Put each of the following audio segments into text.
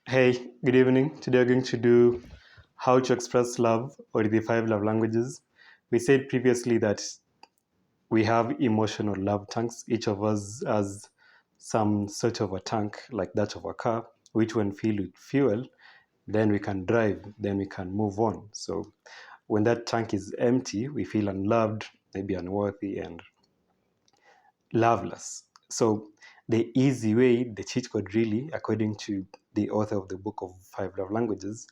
Hey, good evening. Today we're going to do how to express love or the five love languages. We said previously that we have emotional love tanks. Each of us has some sort of a tank like that of a car, which when filled with fuel, then we can drive, then we can move on. So when that tank is empty, we feel unloved, maybe unworthy, and loveless. So the easy way, the cheat code really, according to the author of the book of Five Love Languages,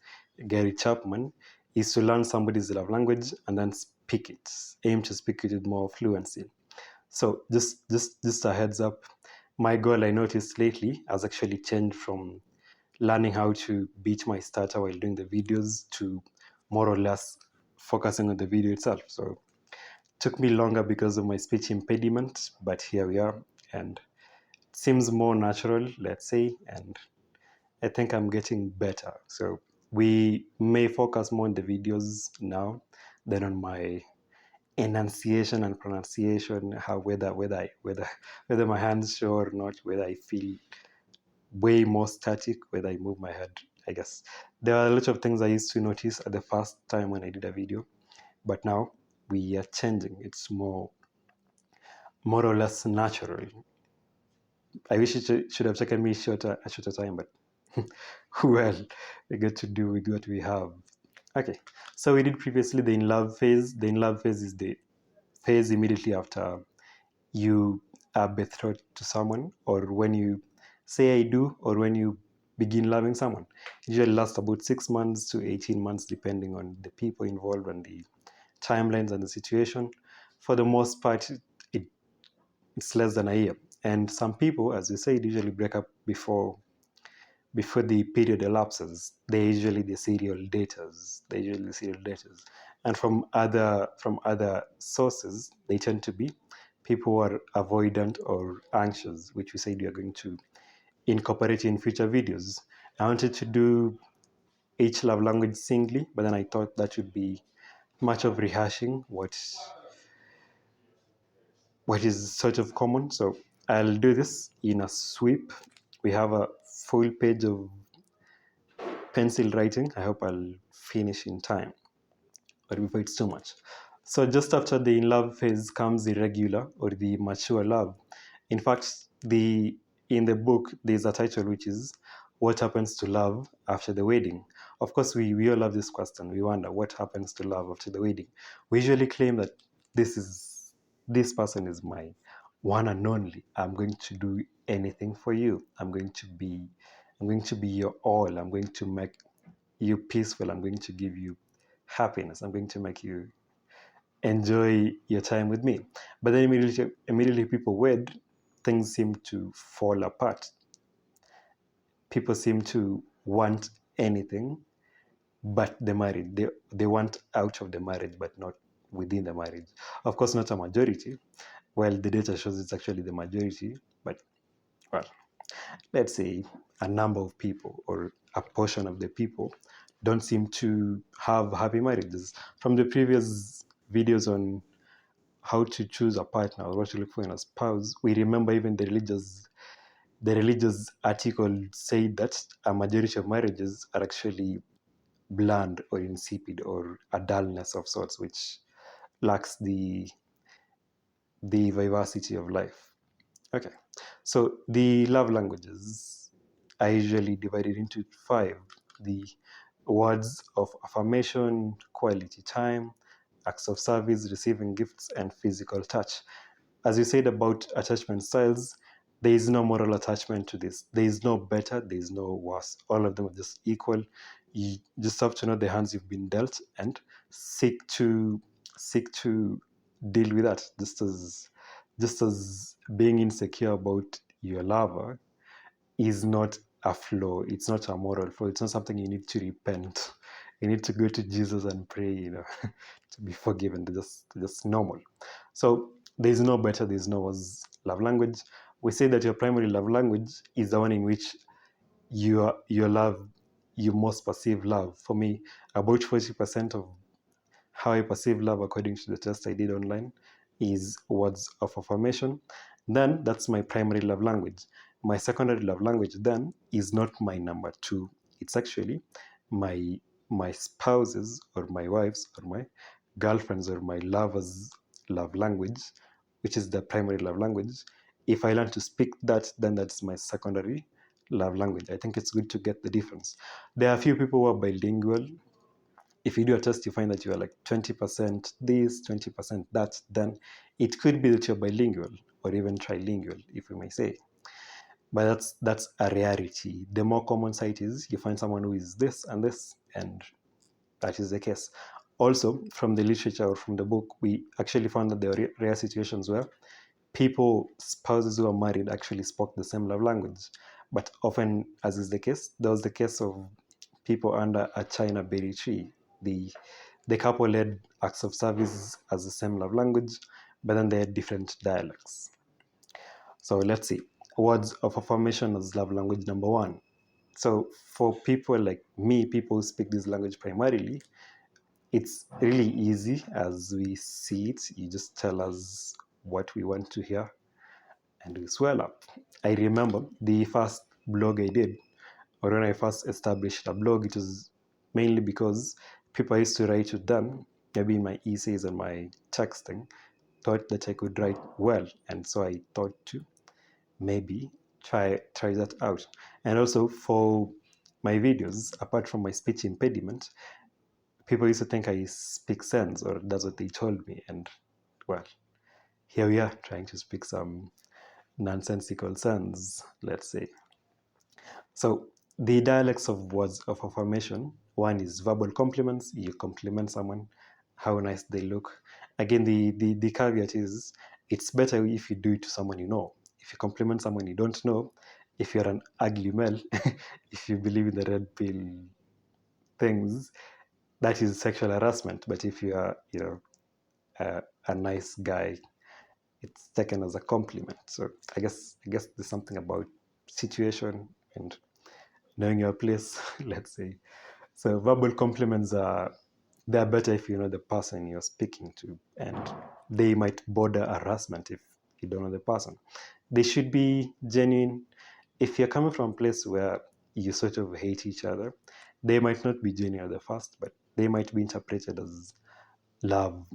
Gary Chapman, is to learn somebody's love language and then speak it. Aim to speak it with more fluency. So just a heads up, my goal I noticed lately has actually changed from learning how to beat my starter while doing the videos to more or less focusing on the video itself. So took me longer because of my speech impediment, but here we are, and it seems more natural, let's say, and I think I'm getting better. So we may focus more on the videos now than on my enunciation and pronunciation, how whether my hands show or not, whether I feel way more static, whether I move my head. I guess there are a lot of things I used to notice at the first time when I did a video, but now we are changing. It's more or less natural. I wish it should have taken me a shorter time, but well, we get to do with what we have. Okay, so we did previously the in love phase. The in love phase is the phase immediately after you are betrothed to someone, or when you say I do, or when you begin loving someone. It usually lasts about 6 months to 18 months, depending on the people involved and the timelines and the situation. For the most part, it's less than a year. And some people, as you said, usually break up before the period elapses. They're usually the serial daters. And from other sources, they tend to be people who are avoidant or anxious, which we said we are going to incorporate in future videos. I wanted to do each love language singly, but then I thought that would be much of rehashing what is sort of common. So I'll do this in a sweep. We have a full page of pencil writing. I hope I'll finish in time, but before it's too much. So just after the in love phase comes the regular or the mature love. In fact, in the book there's a title which is "What Happens to Love After the Wedding." Of course, we all love this question. We wonder what happens to love after the wedding. We usually claim that this person is my one and only. I'm going to do anything for you. I'm going to be your all. I'm going to make you peaceful. I'm going to give you happiness. I'm going to make you enjoy your time with me. But then immediately people wed, things seem to fall apart. People seem to want anything but the marriage. They want out of the marriage, but not within the marriage. Of course, not a majority. Well, the data shows it's actually the majority, but well, let's say a number of people or a portion of the people don't seem to have happy marriages. From the previous videos on how to choose a partner or what to look for in a spouse, we remember even the religious article said that a majority of marriages are actually bland or insipid or a dullness of sorts, which lacks the vivacity of life. Okay, so the love languages are usually divided into five: the words of affirmation, quality time, acts of service, receiving gifts, and physical touch. As you said about attachment styles, there is no moral attachment to this. There is no better, there is no worse. All of them are just equal. You just have to know the hands you've been dealt and seek to deal with that. Just as being insecure about your lover is not a flaw. It's not a moral flaw. It's not something you need to repent. You need to go to Jesus and pray, to be forgiven. Just normal. So there's no better, there's no worse love language. We say that your primary love language is the one in which you most perceive love. For me, about 40% of how I perceive love, according to the test I did online, is words of affirmation. Then that's my primary love language. My secondary love language then is not my number two. It's actually my my spouse's or my wife's or my girlfriend's or my lover's love language, which is the primary love language. If I learn to speak that, then that's my secondary love language. I think it's good to get the difference. There are a few people who are bilingual. If you do a test, you find that you are like 20% this, 20% that, then it could be that you're bilingual or even trilingual, if we may say. But that's a rarity. The more common sight is you find someone who is this and this, and that is the case. Also, from the literature or from the book, we actually found that there were rare situations where people, spouses who are married, actually spoke the same love language. But often, as is the case, there was the case of people under a China berry tree. The couple led acts of service as the same love language, but then they had different dialects. So let's see. Words of affirmation as love language number one. So for people like me, people who speak this language primarily, it's really easy as we see it. You just tell us what we want to hear and we swell up. I remember the first blog I did, or when I first established a blog, it was mainly because people I used to write with them, maybe in my essays and my texting, thought that I could write well. And so I thought to maybe try that out. And also for my videos, apart from my speech impediment, people used to think I speak sense, or that's what they told me. And well, here we are trying to speak some nonsensical sense, let's say. So the dialects of words of affirmation, one is verbal compliments. You compliment someone, how nice they look. Again, the caveat is it's better if you do it to someone you know. If you compliment someone you don't know, if you're an ugly male, if you believe in the red pill things, that is sexual harassment. But if you are, a nice guy, it's taken as a compliment. So I guess there's something about situation and knowing your place, let's say. So verbal compliments are they're better if you know the person you're speaking to, and they might border harassment if you don't know the person. They should be genuine. If you're coming from a place where you sort of hate each other, they might not be genuine at the first, but they might be interpreted as love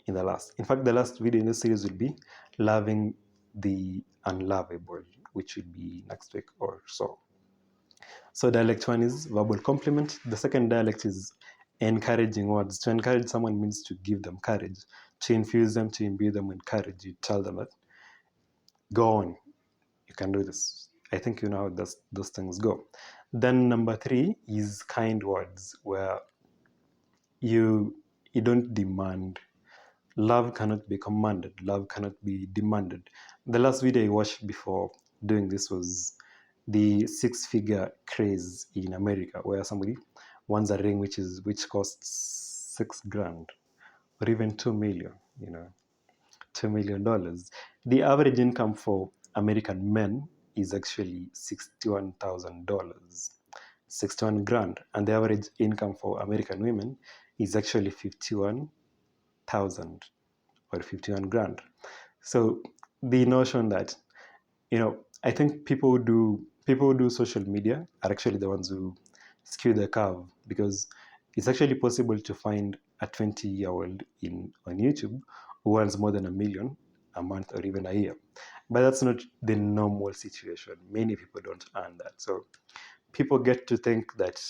in the last. In fact, the last video in this series will be loving the unlovable, which will be next week or so. So dialect one is verbal compliment. The second dialect is encouraging words. To encourage someone means to give them courage, to infuse them, to imbue them with courage. You tell them that, go on, you can do this. I think you know how those things go. Then number three is kind words, where you don't demand. Love cannot be commanded. Love cannot be demanded. The last video I watched before doing this was the six-figure craze in America, where somebody wants a ring which costs $6,000 or even 2 million. $2 million. The average income for American men is actually $61,000, 61 grand, and the average income for American women is actually 51,000 or 51 grand. So the notion that, I think people who do social media are actually the ones who skew the curve, because it's actually possible to find a 20-year-old on YouTube who earns more than $1 million a month or even a year. But that's not the normal situation. Many people don't earn that. So people get to think that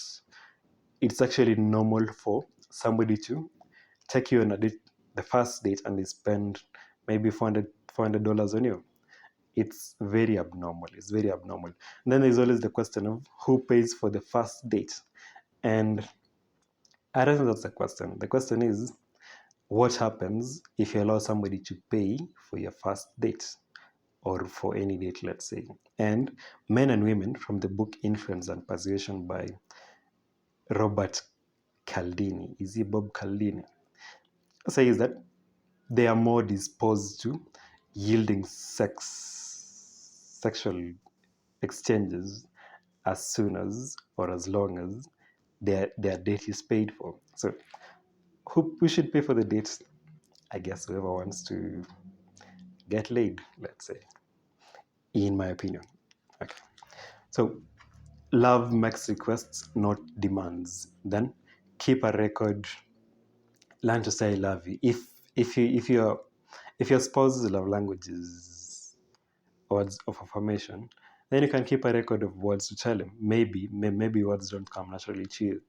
it's actually normal for somebody to take you on a date, the first date, and they spend maybe $400 on you. It's very abnormal. It's very abnormal. And then there's always the question of who pays for the first date. And I don't think that's the question. The question is, what happens if you allow somebody to pay for your first date or for any date, let's say? And Men and Women, from the book Influence and Persuasion by Robert Cialdini. Is he Bob Cialdini? Says that they are more disposed to yielding sexual exchanges as soon as or as long as their date is paid for. So who should pay for the date? I guess whoever wants to get laid, let's say, in my opinion. Okay. So Love makes requests, not demands. Then keep a record. Learn to say I love you. If your spouse's love language is words of affirmation, then you can keep a record of words to tell him. Maybe words don't come naturally to you.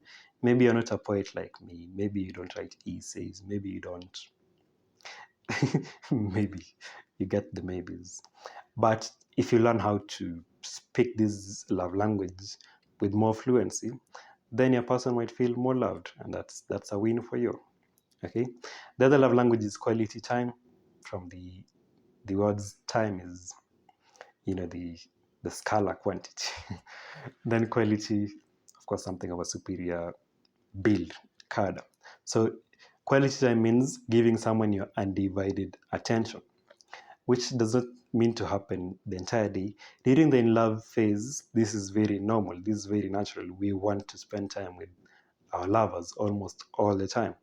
Maybe you're not a poet like me. Maybe you don't write essays. Maybe you don't. Maybe you get the maybes. But if you learn how to speak this love language with more fluency, then your person might feel more loved, and that's a win for you. Okay. The other love language is quality time. From the words time is, the scalar quantity. Then quality, of course, something of a superior build, card. So quality time means giving someone your undivided attention, which doesn't mean to happen the entire day. During the in love phase, this is very normal. This is very natural. We want to spend time with our lovers almost all the time.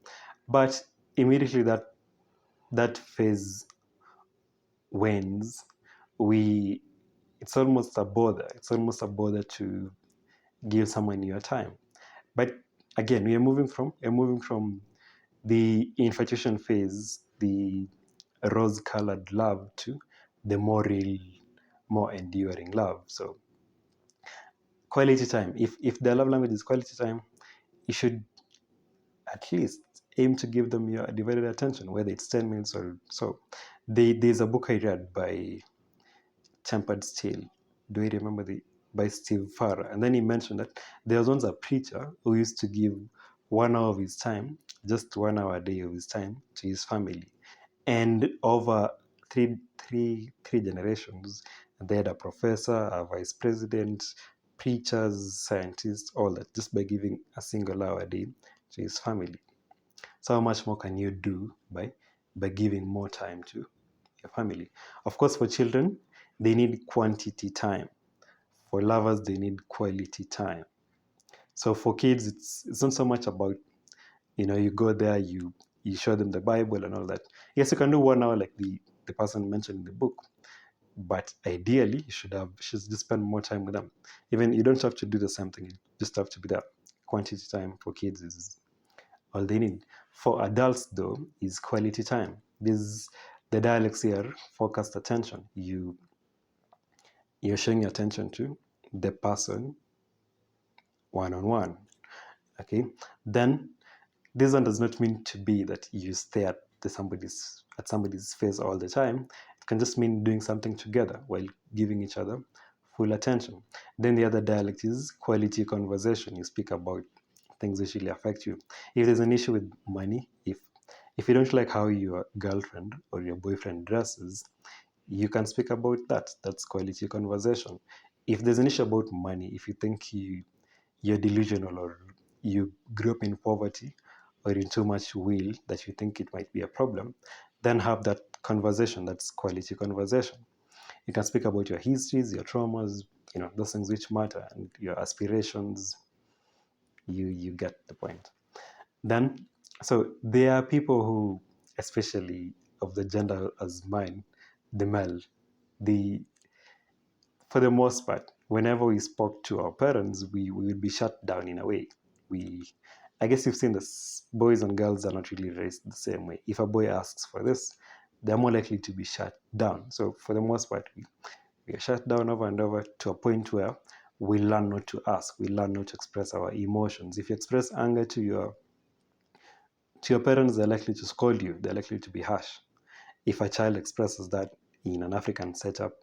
But immediately that phase wanes, it's almost a bother. It's almost a bother to give someone your time. But again, we're moving from the infatuation phase, the rose-colored love, to the more real, more enduring love. So quality time. If their love language is quality time, you should at least aim to give them your divided attention, whether it's 10 minutes or so. There's a book I read by Tempered Steel. Do you remember by Steve Farrar? And then he mentioned that there was once a preacher who used to give 1 hour of his time, just 1 hour a day of his time, to his family. And over three generations, they had a professor, a vice president, preachers, scientists, all that, just by giving a single hour a day to his family. So how much more can you do by giving more time to your family? Of course, for children, they need quantity time. For lovers, they need quality time. So for kids, it's not so much about, you go there, you show them the Bible and all that. Yes, you can do 1 hour like the person mentioned in the book, but ideally you should just spend more time with them. Even you don't have to do the same thing. You just have to be there. Quantity time for kids is all they need. For adults, though, is quality time. The dialects here, focused attention. You're showing your attention to the person one-on-one. Okay. Then this one does not mean to be that you stay at somebody's face all the time. It can just mean doing something together while giving each other full attention. Then the other dialect is quality conversation. You speak about things which really affect you. If there's an issue with money, if you don't like how your girlfriend or your boyfriend dresses, you can speak about that. That's quality conversation. If there's an issue about money, if you think you're delusional, or you grew up in poverty or in too much will that you think it might be a problem, then have that conversation. That's quality conversation. You can speak about your histories, your traumas, those things which matter, and your aspirations. You get the point. Then, so there are people who, especially of the gender as mine, the male, the for the most part, whenever we spoke to our parents, we would be shut down in a way. I guess you've seen this, boys and girls are not really raised the same way. If a boy asks for this, they're more likely to be shut down. So for the most part, we are shut down over and over, to a point where we learn not to ask, we learn not to express our emotions. If you express anger to your parents, they're likely to scold you, they're likely to be harsh. If a child expresses that in an African setup,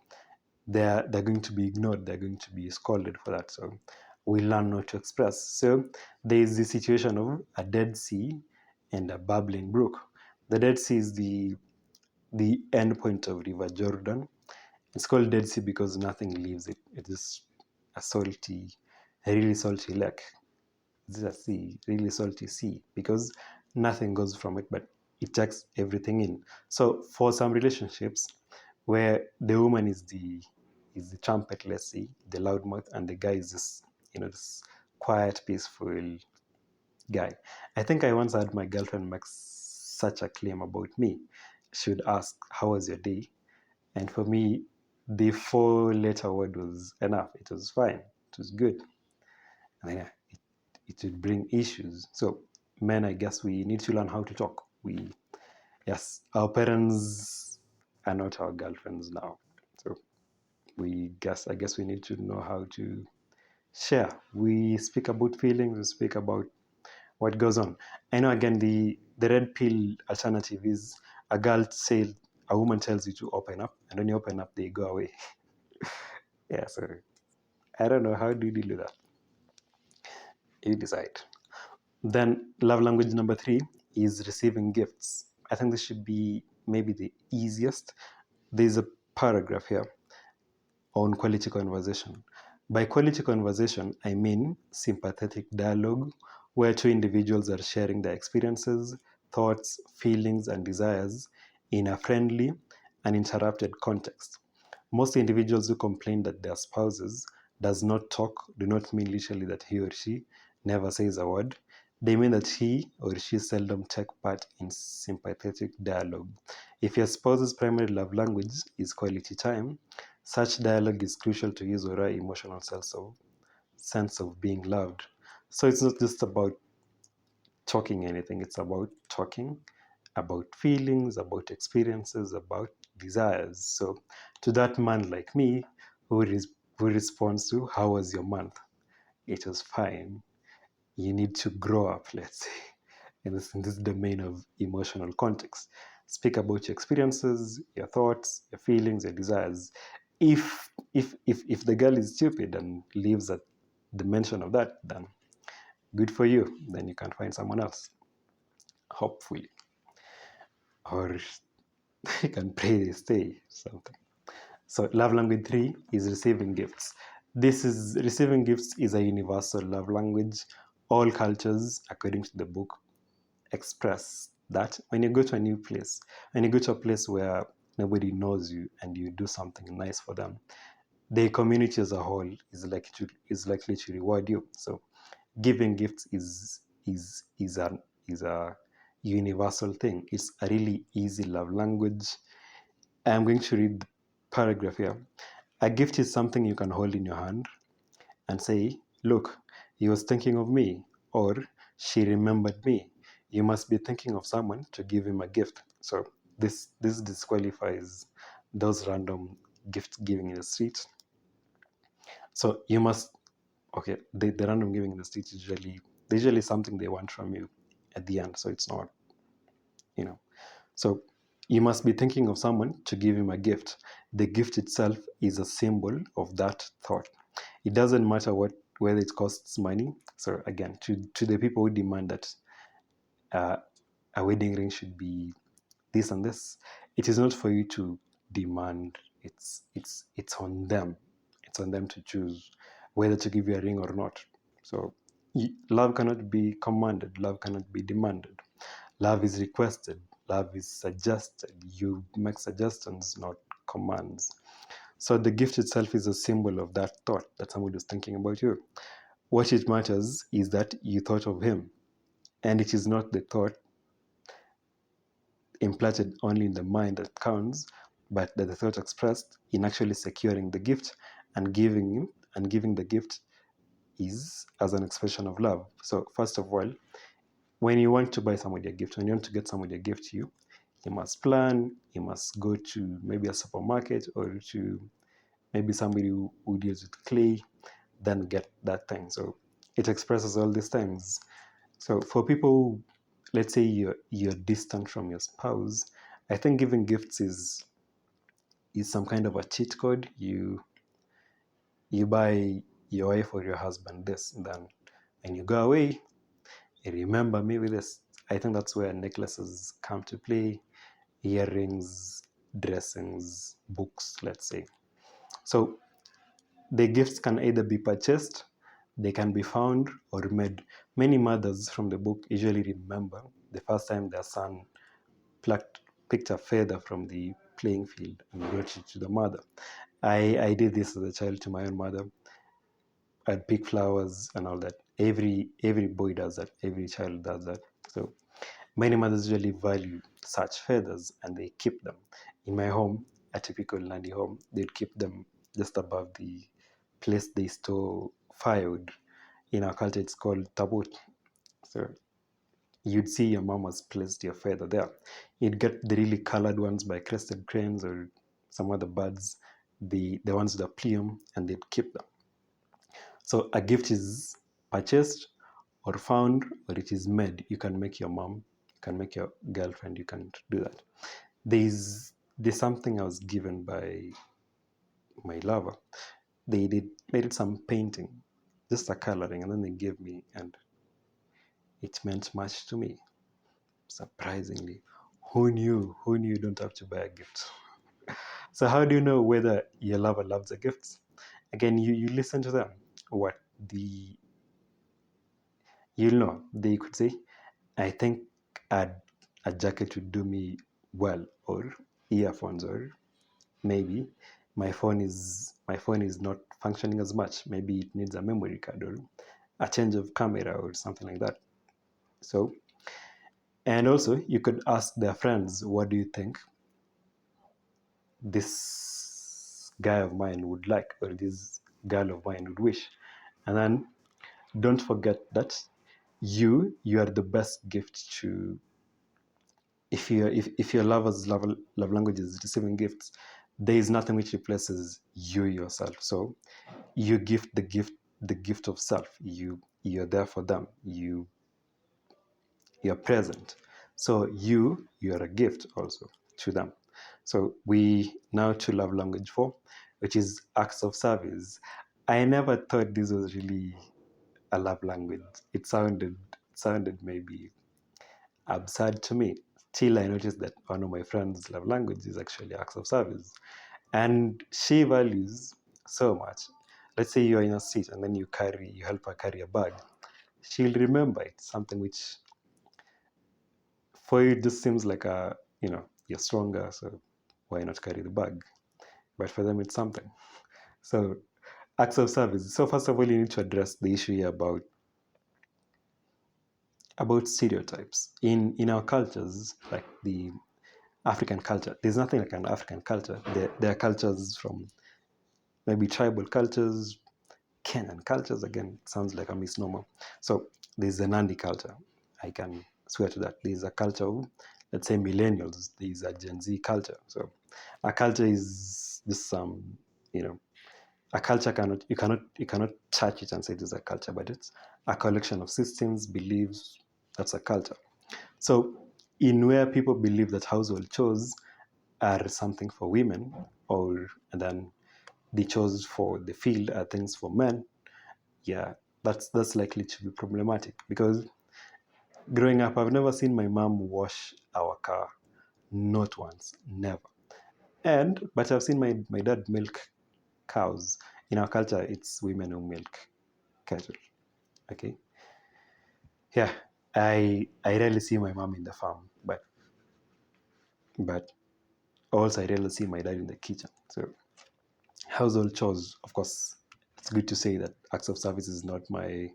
they're going to be ignored, they're going to be scolded for that. So we learn not to express. So there is the situation of a Dead Sea and a babbling brook. The Dead Sea is the end point of River Jordan. It's called Dead Sea because nothing leaves it. It is a really salty lake. It's a sea, really salty sea, because nothing goes from it, but it takes everything in. So for some relationships where the woman is the trumpet, let's say, the loudmouth, and the guy is this quiet, peaceful guy. I think I once had my girlfriend make such a claim about me. She would ask, "How was your day?" And for me, the four-letter word was enough. It was fine. It was good. And then it would bring issues. So men, I guess we need to learn how to talk. Yes, our parents are not our girlfriends now. So I guess we need to know how to share. We speak about feelings, we speak about what goes on. I know again the red pill alternative is a woman tells you to open up, and when you open up, they go away. Yeah, so I don't know, how do you deal with that? You decide. Then love language number 3 is receiving gifts. I think this should be maybe the easiest. There's a paragraph here on quality conversation. By quality conversation, I mean sympathetic dialogue where two individuals are sharing their experiences, thoughts, feelings, and desires in a friendly, uninterrupted context. Most individuals who complain that their spouses does not talk do not mean literally that he or she never says a word. They mean that he or she seldom take part in sympathetic dialogue. If your spouse's primary love language is quality time, such dialogue is crucial to his or her emotional sense of being loved. So it's not just about talking anything, it's about talking about feelings, about experiences, about desires. So to that man like me who responds to, how was your month? It was fine. You need to grow up, let's say, in this domain of emotional context. Speak about your experiences, your thoughts, your feelings, your desires. If the girl is stupid and leaves at the mention of that, then good for you. Then you can find someone else, hopefully, or you can pray they stay something. So love language 3 is receiving gifts. This is receiving gifts is a universal love language. All cultures, according to the book, express that when you go to a new place, when you go to a place where nobody knows you and you do something nice for them, the community as a whole is likely to reward you. So giving gifts is a universal thing. It's a really easy love language. I'm going to read the paragraph here. A gift is something you can hold in your hand and say, look, he was thinking of me, or she remembered me. You must be thinking of someone to give him a gift. So this disqualifies those random gift giving in the street. So you must, okay, the random giving in the street is usually something they want from you at the end. So it's not, you know. So you must be thinking of someone to give him a gift. The gift itself is a symbol of that thought. It doesn't matter whether it costs money. So again, to the people who demand that uh, a wedding ring should be this and this, it is not for you to demand. It's on them. It's on them to choose whether to give you a ring or not. So love cannot be commanded. Love cannot be demanded. Love is requested. Love is suggested. You make suggestions, not commands. So the gift itself is a symbol of that thought that somebody is thinking about you. What it matters is that you thought of him. And it is not the thought implanted only in the mind that counts, but that the thought expressed in actually securing the gift and giving the gift is as an expression of love. So first of all, when you want to buy somebody a gift, when you want to get somebody a gift, you must plan, you must go to maybe a supermarket or to maybe somebody who deals with clay, then get that thing. So it expresses all these things. So for people, let's say you're distant from your spouse, I think giving gifts is some kind of a cheat code. You buy your wife or your husband this, and then when you go away, you remember me with this. I think that's where necklaces come to play, earrings, dressings, books, let's say. So the gifts can either be purchased, they can be found, or made. Many mothers from the book usually remember the first time their son picked a feather from the playing field and brought it to the mother. I did this as a child to my own mother. I'd pick flowers and all that. Every boy does that. Every child does that. So many mothers usually value such feathers and they keep them. In my home, a typical Nandi home, they'd keep them just above the place they store firewood. in our culture it's called tabut. So you'd see your mom has placed your feather there. You'd get the really colored ones by crested cranes or some other birds, the ones with a plume, and they'd keep them. So a gift is purchased or found, or it is made. You can make your mom, you can make your girlfriend, you can do that. There's something I was given by my lover. They did some painting, just a coloring, and then they gave me, and it meant much to me. Surprisingly, who knew? Who knew you don't have to buy a gift? So how do you know whether your lover loves the gifts? Again, you listen to them. What the you'll know. They could say, I think a jacket would do me well, or earphones, or maybe my phone is not functioning as much. Maybe it needs a memory card or a change of camera or something like that. So, and also you could ask their friends, what do you think this guy of mine would like, or this girl of mine would wish? And then don't forget that you are the best gift to, if your love language is receiving gifts, there is nothing which replaces you yourself. So you gift the gift of self. You're there for them. You're present. So you're a gift also to them. So we now to love language 4, which is acts of service. I never thought this was really a love language. It sounded maybe absurd to me. Till I noticed that one of my friends' love language is actually acts of service. And she values so much. Let's say you're in a seat and then you help her carry a bag. She'll remember it, something which for you it just seems like you're stronger, so why not carry the bag? But for them it's something. So acts of service. So first of all, you need to address the issue here about stereotypes. In our cultures, like the African culture. There's nothing like an African culture. There are cultures from maybe tribal cultures, Kenyan cultures. Again, it sounds like a misnomer. So there's a Nandi culture. I can swear to that. There's a culture of, let's say, millennials. There's a Gen Z culture. So a culture is just a culture you cannot touch it and say it is a culture, but it's a collection of systems, beliefs. That's a culture. So in where people believe that household chores are something for women, or and then the chores for the field are things for men, yeah, that's likely to be problematic. Because growing up, I've never seen my mom wash our car, not once, never. But I've seen my dad milk cows. In our culture, it's women who milk cattle. Okay, yeah, I rarely see my mom in the farm, but also I rarely see my dad in the kitchen. So household chores, of course, it's good to say that acts of service is not my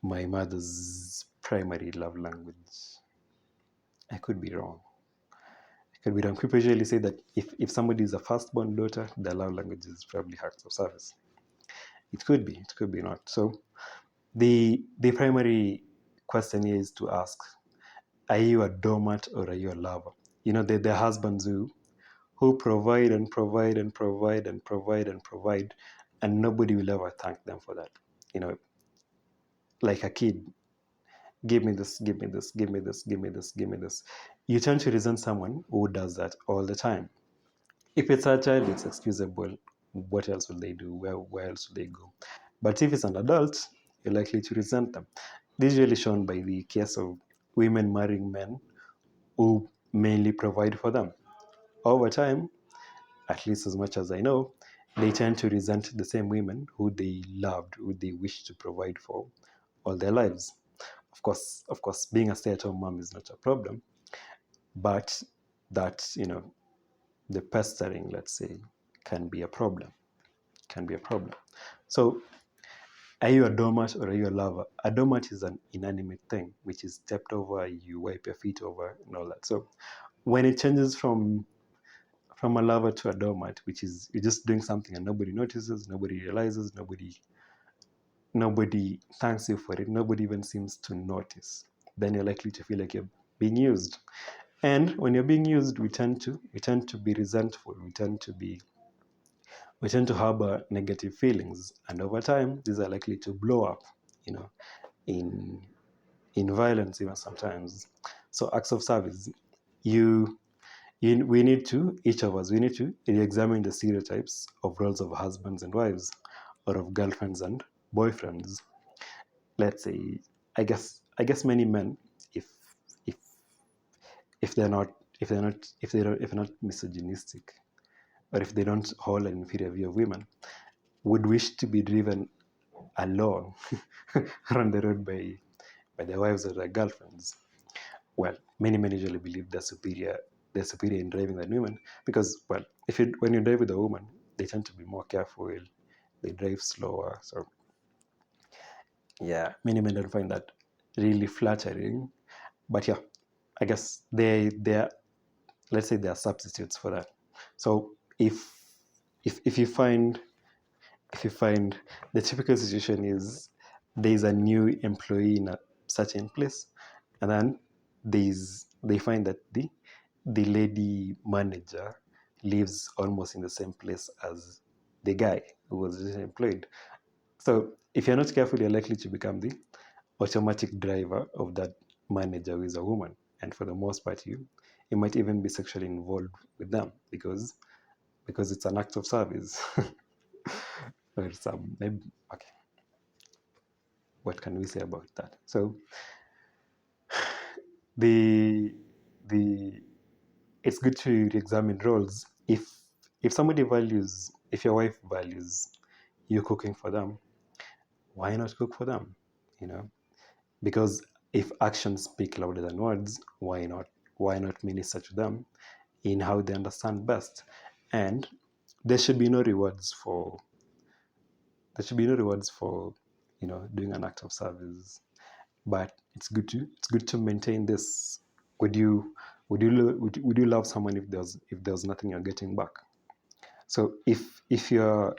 mother's primary love language. I could be wrong. I could be wrong. People usually say that if somebody is a firstborn daughter, their love language is probably acts of service. It could be not. So the primary question here is to ask, are you a doormat or are you a lover? The husbands who provide and provide and provide and provide and provide, and nobody will ever thank them for that. You know, like a kid, give me this, give me this, give me this, give me this, give me this. You tend to resent someone who does that all the time. If it's a child, it's excusable. What else will they do? Where else will they go? But if it's an adult, you're likely to resent them. This is really shown by the case of women marrying men who mainly provide for them. Over time, at least as much as I know, they tend to resent the same women who they loved, who they wished to provide for all their lives. Of course, being a stay-at-home mom is not a problem, but that the pestering, let's say, can be a problem. Can be a problem. So, are you a doormat or are you a lover? A doormat is an inanimate thing which is stepped over, you wipe your feet over, and all that. So, when it changes from a lover to a doormat, which is you're just doing something and nobody notices, nobody realizes, nobody thanks you for it, nobody even seems to notice, then you're likely to feel like you're being used. And when you're being used, we tend to be resentful. We tend to harbor negative feelings, and over time, these are likely to blow up, you know, in in violence even sometimes. So acts of service, you, we need to, each of us, we need to re-examine the stereotypes of roles of husbands and wives, or of girlfriends and boyfriends. Let's say, I guess many men, if if if they're not if they're not misogynistic, or if they don't hold an inferior view of women, would wish to be driven alone around the road by their wives or their girlfriends. Well, many men usually believe they're superior in driving than women, because, well, if you when you drive with a woman, they tend to be more careful, they drive slower. So yeah, many men don't find that really flattering. But yeah, I guess they're, let's say, there are substitutes for that. So if you find, the typical situation is, there's a new employee in a certain place, and then they find that the lady manager lives almost in the same place as the guy who was just employed. So if you're not careful, you're likely to become the automatic driver of that manager who is a woman. And for the most part, you might even be sexually involved with them, because it's an act of service. Or some, maybe, okay, what can we say about that? So the the it's good to re-examine roles. If your wife values you cooking for them, why not cook for them? You know, because if actions speak louder than words, why not minister to them in how they understand best? And there should be no rewards for doing an act of service. But it's good to maintain this. Would you love someone if there's nothing you're getting back? So if your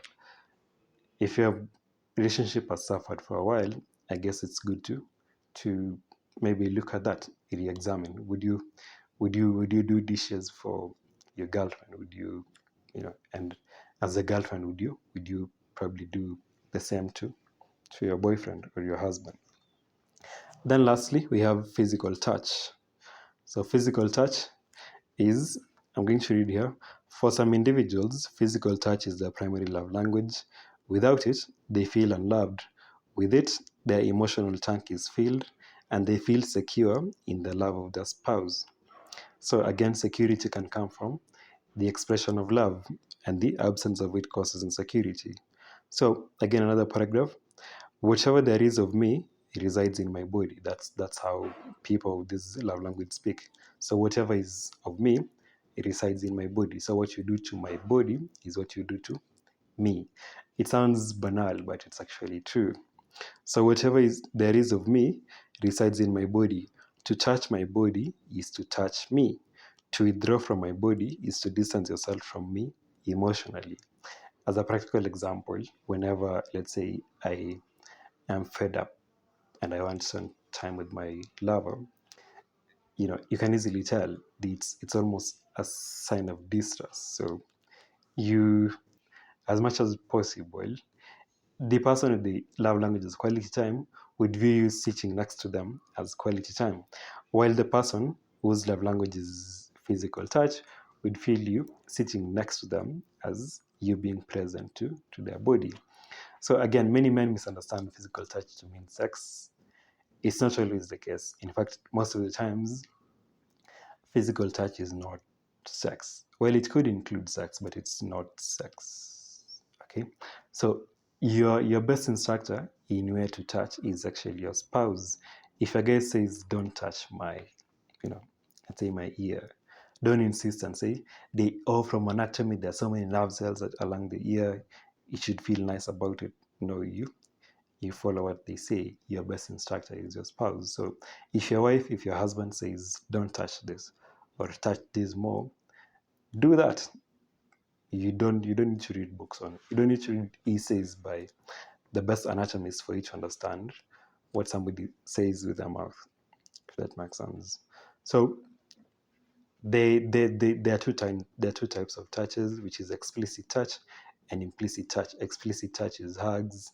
relationship has suffered for a while, I guess it's good to maybe look at that, re-examine. Would you do dishes for your girlfriend? And as a girlfriend, would you probably do the same to your boyfriend or your husband? Then lastly, we have physical touch. So physical touch is, I'm going to read here. For some individuals, physical touch is their primary love language. Without it, they feel unloved. With it, their emotional tank is filled, and they feel secure in the love of their spouse. So again, security can come from the expression of love, and the absence of it causes insecurity. So again, another paragraph. Whatever there is of me, it resides in my body. That's how people with this love language speak. So whatever is of me, it resides in my body. So what you do to my body is what you do to me. It sounds banal, but it's actually true. So whatever is there is of me resides in my body. To touch my body is to touch me. To withdraw from my body is to distance yourself from me emotionally. As a practical example, whenever, let's say, I'm fed up and I want to spend time with my lover, you can easily tell it's almost a sign of distress. So you, as much as possible, the person with the love language is quality time would view you sitting next to them as quality time, while the person whose love language is physical touch would feel you sitting next to them as you being present to their body. So again, many men misunderstand physical touch to mean sex. It's not always the case. In fact, most of the times, physical touch is not sex. Well, it could include sex, but it's not sex. Okay? So your best instructor in where to touch is actually your spouse. If a guy says, don't touch my, let's say my ear, don't insist and say, from anatomy, there are so many nerve cells along the ear. It should feel nice about it. No, you follow what they say. Your best instructor is your spouse. So if your husband says, don't touch this or touch this more, do that. You don't need to read books on it. You don't need to read essays by the best anatomy is for you to understand what somebody says with their mouth, if that makes sense. So there are two types of touches, which is explicit touch and implicit touch. Explicit touch is hugs,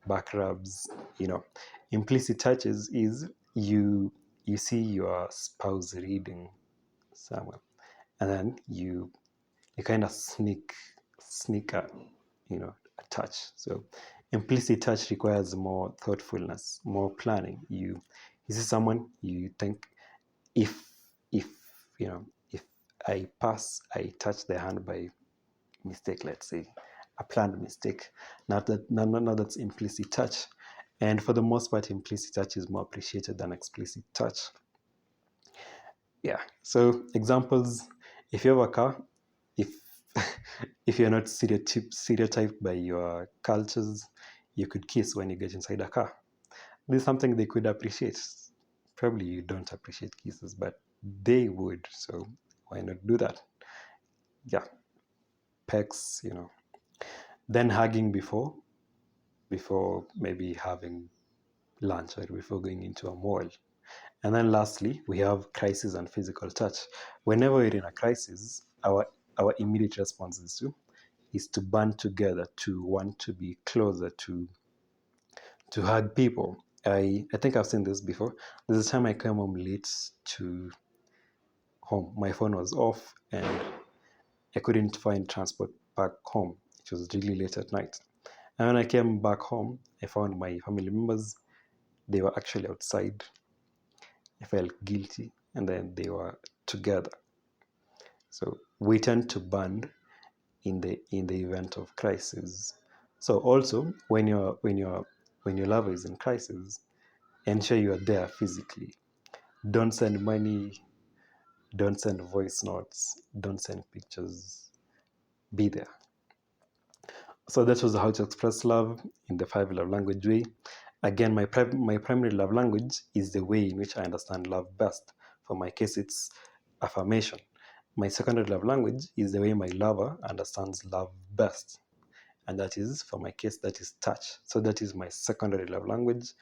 back rubs, you know. Implicit touches is you see your spouse reading somewhere, and then you kind of sneak a, a touch. So implicit touch requires more thoughtfulness, more planning. You see someone, you think, if if if I touch their hand by mistake, let's say a planned mistake. Now that's implicit touch. And for the most part, implicit touch is more appreciated than explicit touch. Yeah. So examples: if you have a car, if if you're not stereotyped by your cultures, you could kiss when you get inside a car. This is something they could appreciate. Probably you don't appreciate kisses, but they would. So why not do that? Yeah. Pecks, Then hugging before maybe having lunch or before going into a mall. And then lastly, we have crisis and physical touch. Whenever we're in a crisis, our immediate response is to band together, to want to be closer, to hug people. I think I've seen this before. There's a time I came home late to home. My phone was off and I couldn't find transport back home. It was really late at night. And when I came back home, I found my family members. They were actually outside. I felt guilty, and then they were together. So we tend to bond in the event of crisis. So also when your lover is in crisis, ensure you are there physically. Don't send money, don't send voice notes, don't send pictures. Be there. So that was how to express love in the five love language way. Again, my primary love language is the way in which I understand love best. For my case, it's affirmation. My secondary love language is the way my lover understands love best. And that is, for my case, that is touch. So that is my secondary love language.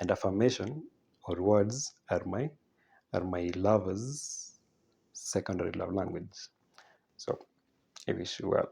And affirmation or words are my lover's secondary love language. So I wish you well.